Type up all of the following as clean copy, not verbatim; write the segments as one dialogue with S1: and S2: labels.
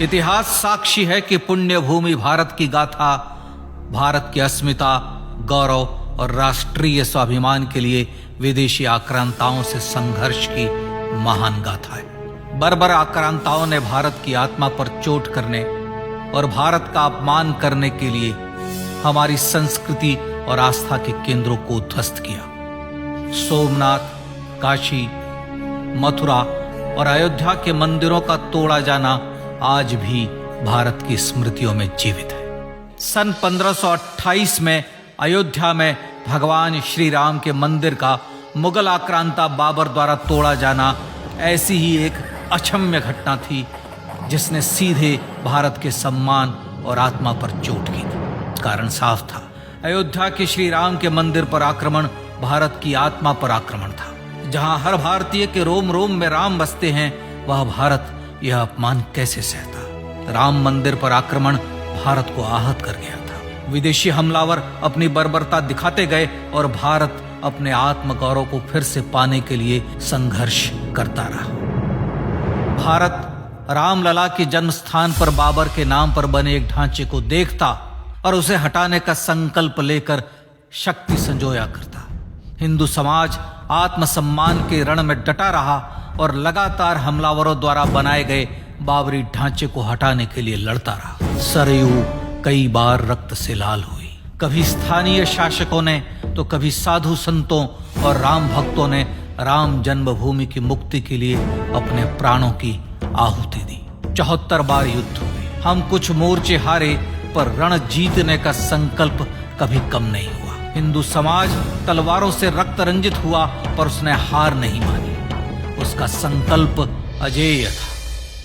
S1: इतिहास साक्षी है कि पुण्य भूमि भारत की गाथा भारत की अस्मिता, गौरव और राष्ट्रीय स्वाभिमान के लिए विदेशी आक्रांताओं से संघर्ष की महान गाथा है। बर्बर आक्रांताओं ने भारत की आत्मा पर चोट करने और भारत का अपमान करने के लिए हमारी संस्कृति और आस्था के केंद्रों को उद्ध्वस्त किया। सोमनाथ, काशी, मथुरा और अयोध्या के मंदिरों का तोड़ा जाना आज भी भारत की स्मृतियों में जीवित है। सन 1528 में अयोध्या में भगवान श्री राम के मंदिर का मुगल आक्रांता बाबर द्वारा तोड़ा जाना ऐसी ही एक अक्षम्य घटना थी जिसने सीधे भारत के सम्मान और आत्मा पर चोट की थी। कारण साफ था, अयोध्या के श्री राम के मंदिर पर आक्रमण भारत की आत्मा पर आक्रमण था। जहां हर भारतीय के रोम रोम में राम बसते हैं, वह भारत यह अपमान कैसे सहता। राम मंदिर पर आक्रमण भारत को आहत कर गया था। विदेशी हमलावर अपनी बर्बरता दिखाते गए और भारत अपने आत्मगौरव को फिर से पाने के लिए संघर्ष करता रहा। भारत रामलला के जन्म स्थान पर बाबर के नाम पर बने एक ढांचे को देखता और उसे हटाने का संकल्प लेकर शक्ति संजोया करता। हिंदू समाज आत्मसम्मान के रण में डटा रहा और लगातार हमलावरों द्वारा बनाए गए बाबरी ढांचे को हटाने के लिए लड़ता रहा। सरयू कई बार रक्त से लाल हुई। कभी स्थानीय शासकों ने तो कभी साधु संतों और राम भक्तों ने राम जन्मभूमि की मुक्ति के लिए अपने प्राणों की आहुति दी। 74 बार युद्ध हुए। हम कुछ मोर्चे हारे, पर रण जीतने का संकल्प कभी कम नहीं हुआ। हिंदू समाज तलवारों से रक्त रंजित हुआ, पर उसने हार नहीं मानी। उसका संकल्प अजेय था।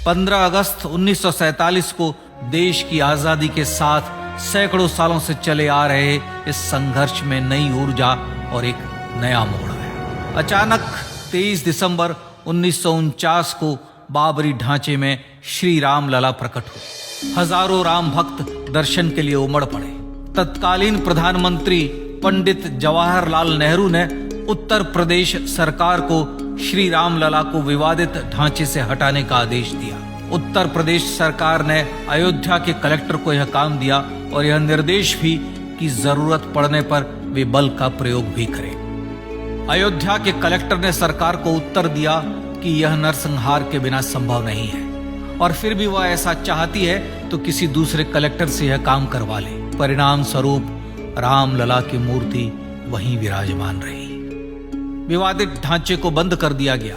S1: 15 अगस्त 1947 को देश की आजादी के साथ सैकड़ों सालों से चले आ रहे इस संघर्ष में नई ऊर्जा और एक नया मोड़ आया। अचानक 23 दिसंबर 1949 को बाबरी ढांचे में श्री राम लला प्रकट हुए। हजारों राम भक्त दर्शन के लिए उमड़ पड़े। तत्कालीन प्रधानमंत्री पंडित जवाहरलाल नेहरू ने उत्तर प्रदेश सरकार को श्री राम लला को विवादित ढांचे से हटाने का आदेश दिया। उत्तर प्रदेश सरकार ने अयोध्या के कलेक्टर को यह काम दिया और यह निर्देश भी कि जरूरत पड़ने पर वे बल का प्रयोग भी करें। अयोध्या के कलेक्टर ने सरकार को उत्तर दिया कि यह नरसंहार के बिना संभव नहीं है, और फिर भी वह ऐसा चाहती है तो किसी दूसरे कलेक्टर से यह काम करवा ले। परिणाम स्वरूप रामलला की मूर्ति वहीं विराजमान रही। विवादित ढांचे को बंद कर दिया गया।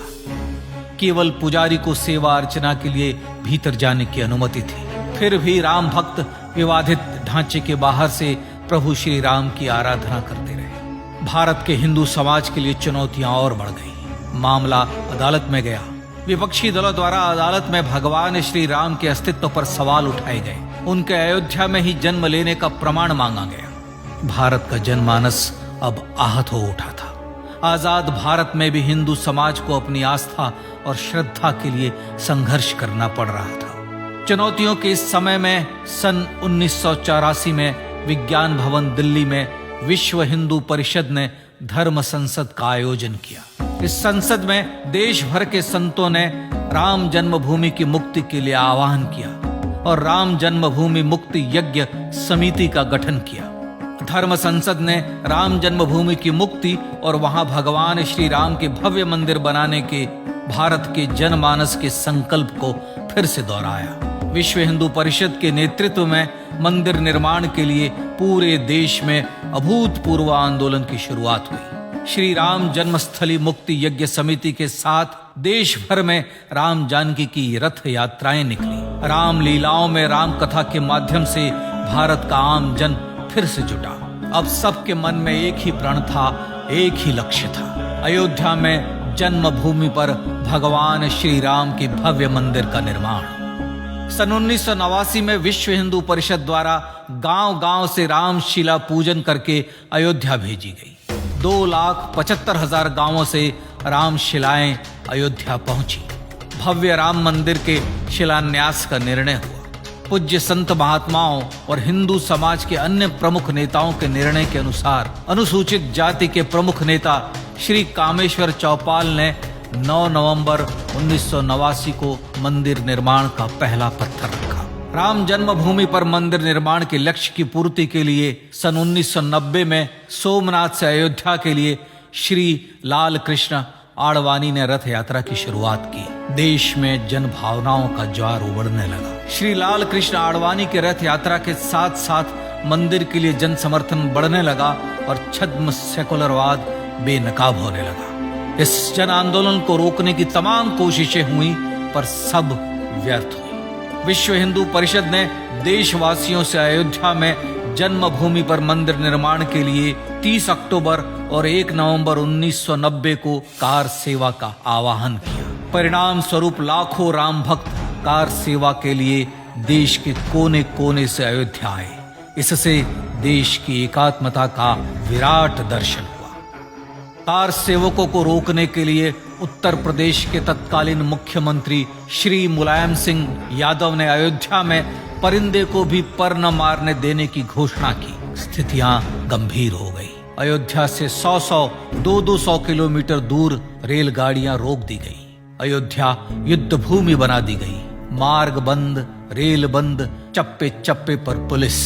S1: केवल पुजारी को सेवा अर्चना के लिए भीतर जाने की अनुमति थी। फिर भी राम भक्त विवादित ढांचे के बाहर से प्रभु श्री राम की आराधना करते रहे। भारत के हिंदू समाज के लिए चुनौतियां और बढ़ गई। मामला अदालत में गया। विपक्षी दलों द्वारा अदालत में भगवान श्री राम के अस्तित्व पर सवाल उठाए गए। उनके अयोध्या में ही जन्म लेने का प्रमाण मांगा गया। भारत का जनमानस अब आहत हो उठा था। आजाद भारत में भी हिंदू समाज को अपनी आस्था और श्रद्धा के लिए संघर्ष करना पड़ रहा था। चुनौतियों के इस समय में सन 1984 में विज्ञान भवन दिल्ली में विश्व हिंदू परिषद ने धर्म संसद का आयोजन किया। इस संसद में देश भर के संतों ने राम जन्मभूमि की मुक्ति के लिए आह्वान किया और राम जन्मभूमि मुक्ति यज्ञ समिति का गठन किया। धर्म संसद ने राम जन्मभूमि की मुक्ति और वहां भगवान श्री राम के भव्य मंदिर बनाने के भारत के जनमानस के संकल्प को फिर से दोहराया। विश्व हिंदू परिषद के नेतृत्व में मंदिर निर्माण के लिए पूरे देश में अभूतपूर्व आंदोलन की शुरुआत हुई। श्री राम जन्मस्थली मुक्ति यज्ञ समिति के साथ देश भर में राम जानकी की रथ यात्राएं निकली। राम लीलाओं में राम कथा के माध्यम से भारत का आम जन फिर से जुटा। अब सबके मन में एक ही प्रण था, एक ही लक्ष्य था। अयोध्या में जन्मभूमि पर भगवान श्री राम के भव्य मंदिर का निर्माण। सन 1989 में विश्व हिंदू परिषद द्वारा गांव-गांव से रामशिला पूजन करके अयोध्या भेजी गई। 2,75,000 गांवों से रामशिलाएं अयोध्या पहुंची। भव्य राम मंदिर के शिलान्यास का निर्णय हुआ। पूज्य संत महात्माओं और हिंदू समाज के अन्य प्रमुख नेताओं के निर्णय के अनुसार अनुसूचित जाति के प्रमुख नेता श्री कामेश्वर चौपाल ने 9 नवंबर 1989 को मंदिर निर्माण का पहला पत्थर रखा। राम जन्मभूमि पर मंदिर निर्माण के लक्ष्य की पूर्ति के लिए सन 1990 में सोमनाथ से अयोध्या के लिए श्री लाल कृष्ण आडवाणी ने रथ यात्रा की शुरुआत की। देश में जन भावनाओं का ज्वार उबड़ने लगा। श्री लाल कृष्ण आडवाणी के रथ यात्रा के साथ साथ मंदिर के लिए जन समर्थन बढ़ने लगा और छद्म सेकुलरवाद बेनकाब होने लगा। इस जन आंदोलन को रोकने की तमाम कोशिशें हुई पर सब व्यर्थ हुई। विश्व हिंदू परिषद ने देशवासियों से अयोध्या में जन्मभूमि पर मंदिर निर्माण के लिए 30 अक्टूबर और 1 नवंबर 1990 को कार सेवा का आह्वान किया। परिणाम स्वरूप लाखों राम भक्त कार सेवा के लिए देश के कोने कोने से अयोध्या आए। इससे देश की एकात्मता का विराट दर्शन हुआ। कार सेवकों को रोकने के लिए उत्तर प्रदेश के तत्कालीन मुख्यमंत्री श्री मुलायम सिंह यादव ने अयोध्या में परिंदे को भी पर न मारने देने की घोषणा की। स्थितियां गंभीर हो गई। अयोध्या से 200 किलोमीटर दूर रेलगाड़ियां रोक दी गई। अयोध्या युद्ध भूमि बना दी गई। मार्ग बंद, रेल बंद, चप्पे चप्पे पर पुलिस।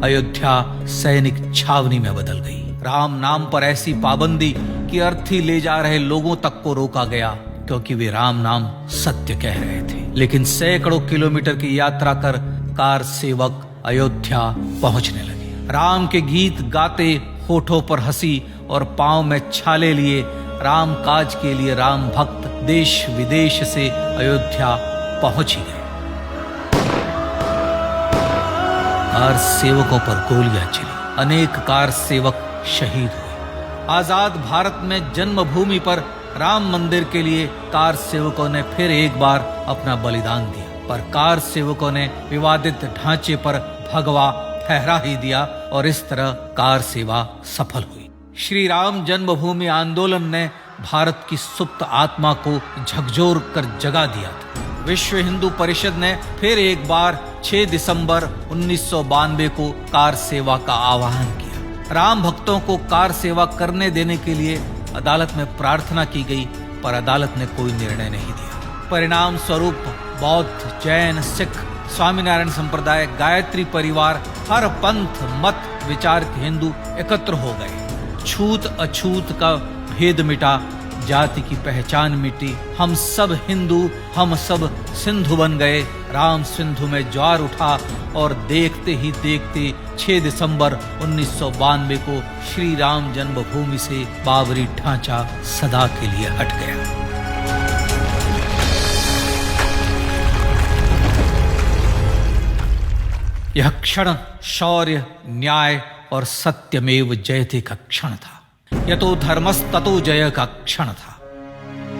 S1: अयोध्या सैनिक छावनी में बदल गई। राम नाम पर ऐसी पाबंदी कि अर्थी ले जा रहे लोगों तक को रोका गया क्योंकि वे राम नाम सत्य कह रहे थे। लेकिन सैकड़ों किलोमीटर की यात्रा कर कार सेवक अयोध्या पहुंचने लगे। राम के गीत गाते, होठों पर हंसी और पांव में छाले लिए राम काज के लिए राम भक्त देश विदेश से अयोध्या पहुंच ही गए। कार सेवकों पर गोलियां चली। अनेक कार सेवक शहीद हुए। आजाद भारत में जन्मभूमि पर राम मंदिर के लिए कार सेवकों ने फिर एक बार अपना बलिदान दिया, पर कार सेवकों ने विवादित ढांचे पर भगवा ठहरा ही दिया और इस तरह कार सेवा सफल हुई। श्री राम जन्मभूमि आंदोलन ने भारत की सुप्त आत्मा को झकझोर कर जगा दिया था। विश्व हिंदू परिषद ने फिर एक बार 6 दिसंबर 1992 को कार सेवा का आह्वान किया। राम भक्तों को कार सेवा करने देने के लिए अदालत में प्रार्थना की गई, पर अदालत ने कोई निर्णय नहीं दिया। परिणाम स्वरूप बौद्ध, जैन, सिख, स्वामीनारायण संप्रदाय, गायत्री परिवार, हर पंथ मत विचार के हिंदू एकत्र हो गए। छूत अछूत का भेद मिटा, जाति की पहचान मिटी। हम सब हिंदू, हम सब सिंधु बन गए। राम सिंधु में ज्वार उठा और देखते ही देखते 6 दिसंबर 1992 को श्री राम जन्मभूमि से बाबरी ढांचा सदा के लिए हट गया। यह क्षण शौर्य, न्याय और सत्यमेव जयते का क्षण था। यह तो धर्मस्ततो जय का क्षण था।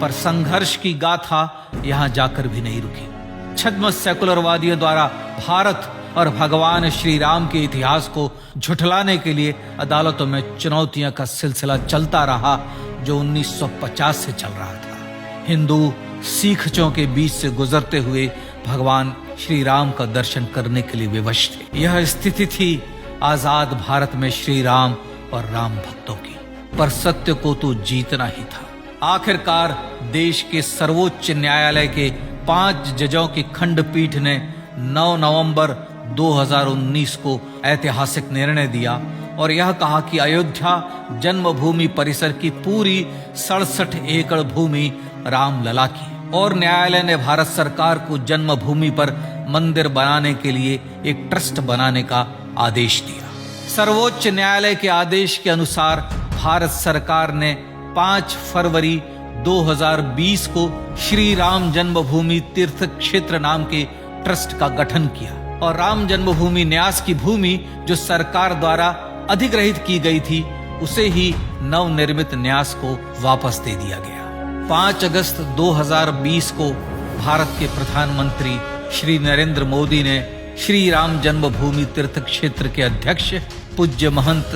S1: पर संघर्ष की गाथा यहां जाकर भी नहीं रुकी। छद्म सेकुलरवादियों द्वारा भारत और भगवान श्री राम के इतिहास को झुठलाने के लिए अदालतों में चुनौतियों का सिलसिला चलता रहा, जो 1950 से चल रहा था। हिंदू सिखों के बीच से गुजरते हुए भगवान श्री राम का दर्शन करने के लिए विवश थे। यह स्थिति थी आजाद भारत में श्री राम और राम भक्तों की। पर सत्य को तो जीतना ही था। आखिरकार देश के सर्वोच्च न्यायालय के 5 जजों की खंडपीठ ने 9 नवंबर 2019 को ऐतिहासिक निर्णय दिया और यह कहा कि अयोध्या जन्मभूमि परिसर की पूरी 67 एकड़ भूमि रामलला की, और न्यायालय ने भारत सरकार को जन्मभूमि पर मंदिर बनाने के लिए एक ट्रस्ट बनाने का आदेश दिया। सर्वोच्च न्यायालय के आदेश के अनुसार भारत सरकार ने 5 फरवरी 2020 को श्री राम जन्मभूमि तीर्थ क्षेत्र नाम के ट्रस्ट का गठन किया और राम जन्मभूमि न्यास की भूमि जो सरकार द्वारा अधिग्रहित की गई थी उसे ही नवनिर्मित न्यास को वापस दे दिया गया। 5 अगस्त 2020 को भारत के प्रधानमंत्री श्री नरेंद्र मोदी ने श्री राम जन्मभूमि तीर्थ क्षेत्र के अध्यक्ष पूज्य महंत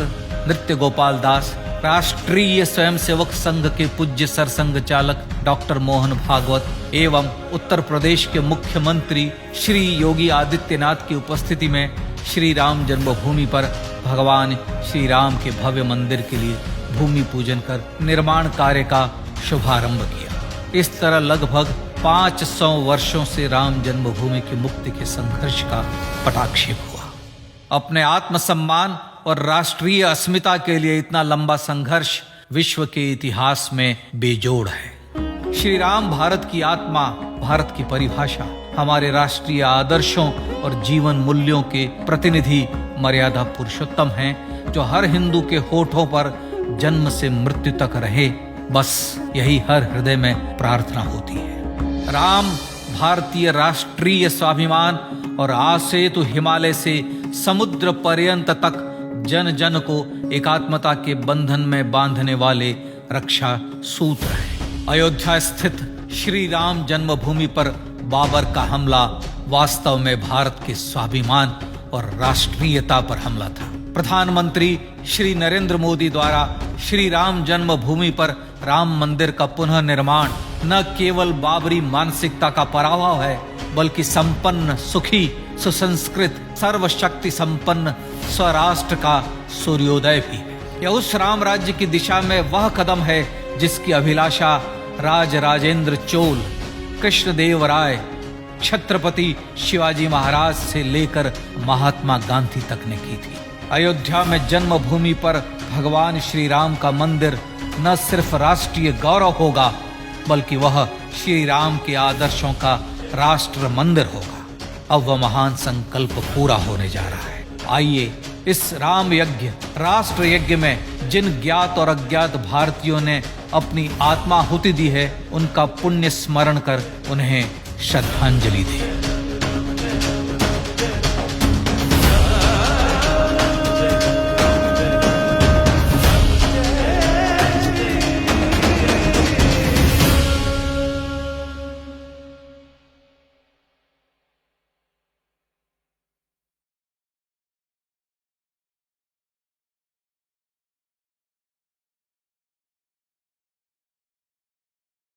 S1: नृत्य गोपाल दास, राष्ट्रीय स्वयंसेवक संघ के पूज्य सरसंघ चालक डॉक्टर मोहन भागवत एवं उत्तर प्रदेश के मुख्यमंत्री श्री योगी आदित्यनाथ की उपस्थिति में श्री राम जन्मभूमि पर भगवान श्री राम के भव्य मंदिर के लिए भूमि पूजन कर निर्माण कार्य का शुभारंभ किया। इस तरह लगभग 500 वर्षों से राम जन्मभूमि की मुक्ति के संघर्ष का पटाक्षेप हुआ। अपने आत्मसम्मान और राष्ट्रीय अस्मिता के लिए इतना लंबा संघर्ष विश्व के इतिहास में बेजोड़ है। श्री राम भारत की आत्मा, भारत की परिभाषा, हमारे राष्ट्रीय आदर्शों और जीवन मूल्यों के प्रतिनिधि मर्यादा पुरुषोत्तम हैं, जो हर हिंदू के होठों पर जन्म से मृत्यु तक रहे। बस यही हर हृदय में प्रार्थना होती है। राम भारतीय राष्ट्रीय स्वाभिमान और आसेतु हिमालय से समुद्र पर्यंत तक जन जन को एकात्मता के बंधन में बांधने वाले रक्षा सूत्र है। अयोध्या स्थित श्री राम जन्मभूमि पर बाबर का हमला वास्तव में भारत के स्वाभिमान और राष्ट्रीयता पर हमला था। प्रधानमंत्री श्री नरेंद्र मोदी द्वारा श्री राम जन्मभूमि पर राम मंदिर का पुनः निर्माण न केवल बाबरी मानसिकता का पराभव है, बल्कि संपन्न, सुखी, सुसंस्कृत, सर्वशक्ति संपन्न स्वराष्ट्र का सूर्योदय भी है। यह उस राम राज्य की दिशा में वह कदम है जिसकी अभिलाषा राजराजेंद्र चोल, कृष्णदेव राय, छत्रपति शिवाजी महाराज से लेकर महात्मा गांधी तक ने की थी। अयोध्या में जन्मभूमि पर भगवान श्री राम का मंदिर न सिर्फ राष्ट्रीय गौरव होगा, बल्कि वह श्री राम के आदर्शों का राष्ट्र मंदिर होगा। अब वह महान संकल्प पूरा होने जा रहा है। आइए इस राम यज्ञ, राष्ट्र यज्ञ में जिन ज्ञात और अज्ञात भारतीयों ने अपनी आत्माहुति दी है, उनका पुण्य स्मरण कर उन्हें श्रद्धांजलि दें।